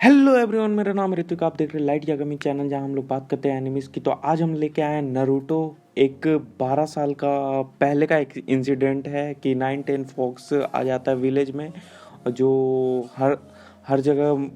Hello everyone, मेरा नाम ऋतिक। आप देख रहे हैं लाइट यागमी चैनल, जहां हम लोग बात करते हैं एनिमीज की। तो आज हम लेके आए हैं नरूटो। एक 12 साल का पहले का एक इंसिडेंट है कि 9-10 फॉक्स आ जाता है विलेज में, जो हर हर जगह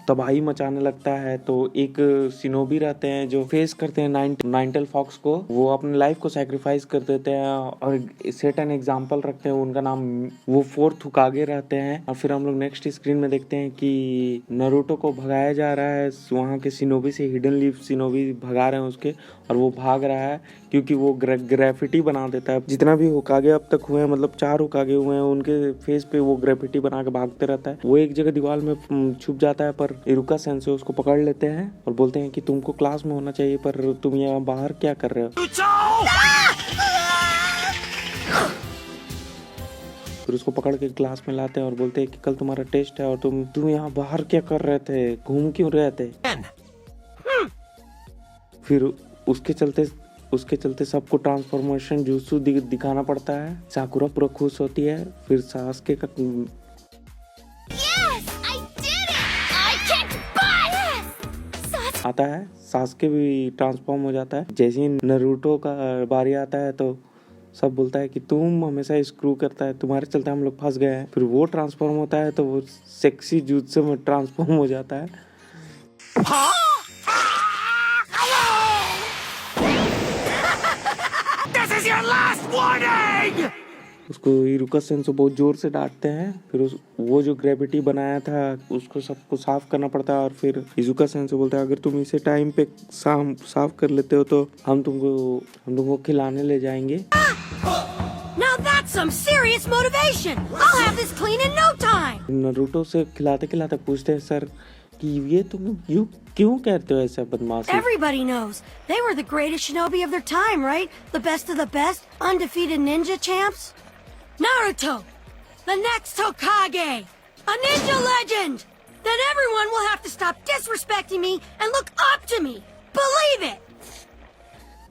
तबाही मचाने लगता है। तो एक सिनोबी रहते हैं जो फेस करते हैं नाइनटेल फॉक्स को। वो अपने लाइफ को सैक्रिफाइस कर देते हैं और सेट एन एग्जाम्पल रखते हैं। उनका नाम वो फोर्थ हुकागे रहते हैं। और फिर हम लोग नेक्स्ट स्क्रीन में देखते हैं कि नरूटो को भगाया जा रहा है वहाँ के सिनोबी से। हिडन लीफ सिनोबी भगा रहे हैं उसके, और वो भाग रहा है क्योंकि वो ग्रेफिटी बना देता है। जितना भी हुकागे अब तक हुए हैं, मतलब 4 हुकागे हुए हैं, उनके फेस पे वो ग्रेफिटी बना के भागते रहता है। वो एक जगह दीवार में छुप जाता है, पर इरुका सेंसे उसको पकड़ लेते हैं और बोलते हैं कि तुमको क्लास में होना चाहिए, पर तुम यहाँ बाहर क्या कर रहे हो। फिर उसको पकड़ के क्लास में लाते हैं और बोलते हैं कि कल तुम्हारा टेस्ट है और तुम यहाँ बाहर क्या कर रहे थे, घूम क्यों रहे थे। फिर उसके चलते सबको ट्रांसफॉर्मेशन jutsu दिखाना पड़ता है। साकुरा पूरा खुश होती है। फिर सास्के का आता है, सास्के भी ट्रांसफॉर्म हो जाता है। जैसे ही नरूटो का बारी आता है तो सब बोलता है कि तुम हमेशा स्क्रू करता है, तुम्हारे चलते हम लोग फंस गए हैं। फिर वो ट्रांसफॉर्म होता है तो वो सेक्सी jutsu में ट्रांसफॉर्म हो जाता है। उसको इरुका सेंसो बहुत जोर से डांटते हैं। फिर वो जो ग्रेविटी बनाया था उसको सबको साफ करना पड़ता है। और फिर इजुका सेंसो बोलता है अगर तुम इसे टाइम पे साफ कर लेते हो तो हम तुमको खिलाने ले जाएंगे। Now that's some serious motivation. I'll have this clean in no time. Naruto से खिलाते खिलाते पूछते हैं सर कि ये तुम क्यों कहते हो ऐसा बदमाशी। Everybody knows they were the greatest shinobi of their time, right? The best of the best, undefeated ninja champs. Naruto, the next Hokage, a ninja legend. Then everyone will have to stop disrespecting me and look up to me. Believe it.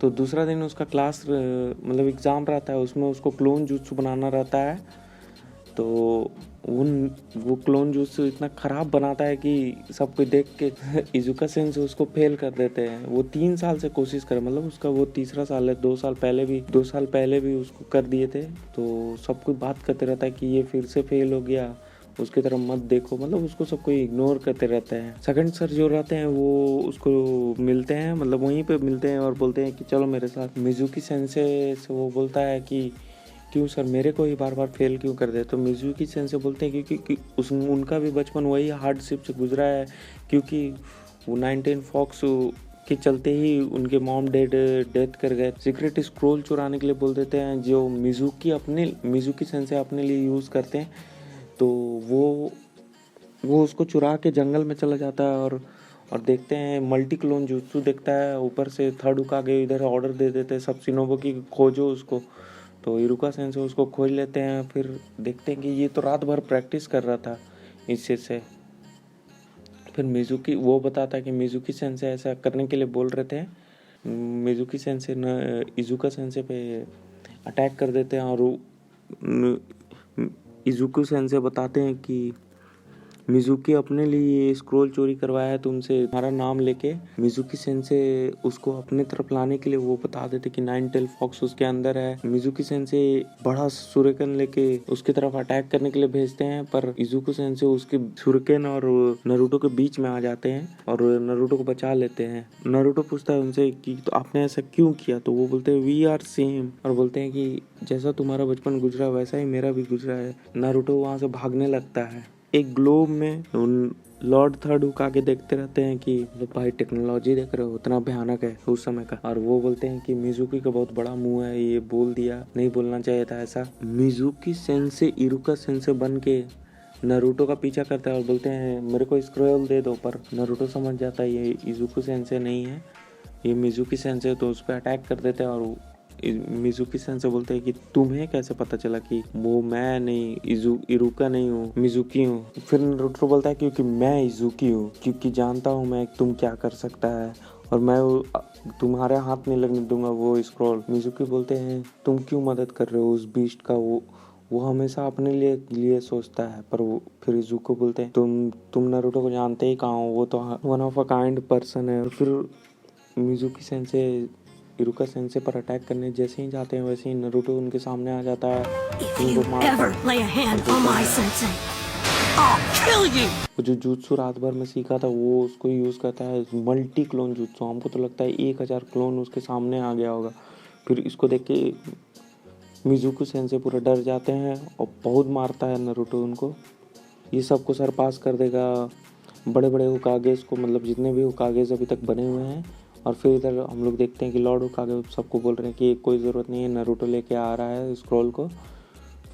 तो दूसरा दिन उसका class मतलब exam रहता है, उसमें उसको clone jutsu बनाना रहता है। तो वो क्लोन jutsu इतना ख़राब बनाता है कि सब कोई देख के इजुका सेंसे उसको फेल कर देते हैं। वो 3 साल से कोशिश करे, मतलब उसका वो तीसरा साल है। 2 साल पहले भी उसको कर दिए थे। तो सब कोई बात करते रहता है कि ये फिर से फेल हो गया, उसकी तरफ मत देखो, मतलब उसको सब कोई इग्नोर करते रहते हैं। सेकंड सर जो रहते हैं वो उसको मिलते हैं, मतलब वहीं पे मिलते हैं और बोलते हैं कि चलो मेरे साथ। मिजुकी सेंसे से वो बोलता है कि क्यों सर मेरे को ही बार बार फेल क्यों कर दे। तो मिजुकी सेंसे बोलते हैं क्योंकि उनका भी बचपन वही हार्डशिप से गुजरा है, क्योंकि वो 19 फॉक्स के चलते ही उनके मॉम डेथ कर गए। सीक्रेट स्क्रोल चुराने के लिए बोल देते हैं, जो मिजुकी सेंसे अपने लिए यूज़ करते हैं। तो वो उसको चुरा के जंगल में चला जाता है और देखते हैं मल्टी क्लोन jutsu देखता है। ऊपर से थर्ड हुकागे इधर ऑर्डर दे देते हैं सब सिनोबो की खोजो उसको। तो इरुका सेंसे उसको खोज लेते हैं। फिर देखते हैं कि ये तो रात भर प्रैक्टिस कर रहा था इससे से। फिर मिजुकी वो बताता है कि मिजुकी सेंसे ऐसा करने के लिए बोल रहे थे। मिजुकी सेंसे न इजुका सेंसे पे अटैक कर देते हैं और इजुकी सेंसे बताते हैं कि मिजुकी अपने लिए ये स्क्रोल चोरी करवाया है तुमसे, हमारा नाम लेके। मिजुकी सेंसे उसको अपने तरफ लाने के लिए वो बता देते कि 9-टेल फॉक्स उसके अंदर है। मिजुकी सेंसे बड़ा सुरेकन लेके उसकी तरफ अटैक करने के लिए भेजते हैं, पर इजुकी सेंसे उसके सुरेकन और नरूटो के बीच में आ जाते हैं और नरूटो को बचा लेते हैं। नरूटो पूछता है उनसे कि तो आपने ऐसा क्यों किया। तो वो बोलते हैं वी आर सेम, और बोलते हैं कि जैसा तुम्हारा बचपन गुजरा वैसा ही मेरा भी गुजरा है। नारुतो वहाँ से भागने लगता है। एक ग्लोब में लॉर्ड थर्ड हुकागे देखते रहते हैं कि भाई टेक्नोलॉजी देख रहे हो उतना भयानक है उस समय का। और वो बोलते हैं कि मिजुकी का बहुत बड़ा मुंह है, ये बोल दिया, नहीं बोलना चाहिए था ऐसा। मिजुकी सेंसे इरुका सेंसे बन के नारुतो का पीछा करता है और बोलते हैं मेरे को स्क्रोल दे दो। पर नारुतो समझ जाता है ये इजुकी सेंसे नहीं है, ये मिजुकी सेंसे। तो उस पर अटैक कर देते हैं और मिजुकी सेंसे बोलते हैं कि तुम्हें कैसे पता चला कि वो मैं नहीं, इरुका नहीं हूँ, मिजुकी हूँ। फिर नारुतो बोलता है क्योंकि मैं इजुकी हूँ, क्योंकि जानता हूँ मैं तुम क्या कर सकता है और मैं तुम्हारे हाथ नहीं लगने दूंगा वो स्क्रॉल। मिजुकी बोलते हैं तुम क्यों मदद कर रहे हो उस बीस्ट का, वो हमेशा अपने लिए सोचता है, पर वो फिर इज़ुको बोलते हैं तुम नारुतो को जानते ही कहाँ हो, वो तो one of a kind person है। और फिर मिज़ुकी सेंसे इरुका सेंसे पर अटैक करने जैसे ही जाते हैं वैसे ही नारुतो उनके सामने आ जाता है। If you ever lay a hand on my sensei, I'll kill you! वो जो jutsu रात भर में सीखा था वो उसको यूज़ करता है, मल्टी क्लोन jutsu। हमको तो लगता है 1000 क्लोन उसके सामने आ गया होगा। फिर इसको देख के मिज़ुकी सेंसे पूरा डर जाते हैं और बहुत मारता है नारुतो उनको। ये सबको सरपास कर देगा बड़े बड़े होकागेस को, मतलब जितने भी होकागेस अभी तक बने हुए हैं। और फिर इधर हम लोग देखते हैं कि लॉर्ड होकागे सबको बोल रहे हैं कि कोई ज़रूरत नहीं है, नारुतो लेके आ रहा है स्क्रॉल को।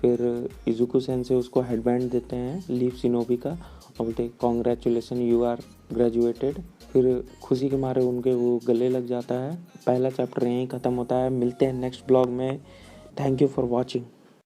फिर इज़ुको सेंसे उसको हेडबैंड देते हैं लीफ शिनोबी का और बोलते हैं कॉन्ग्रेचुलेसन यू आर ग्रेजुएटेड। फिर खुशी के मारे उनके वो गले लग जाता है। पहला चैप्टर यहीं ख़त्म होता है। मिलते हैं नेक्स्ट ब्लॉग में। Thank you for watching.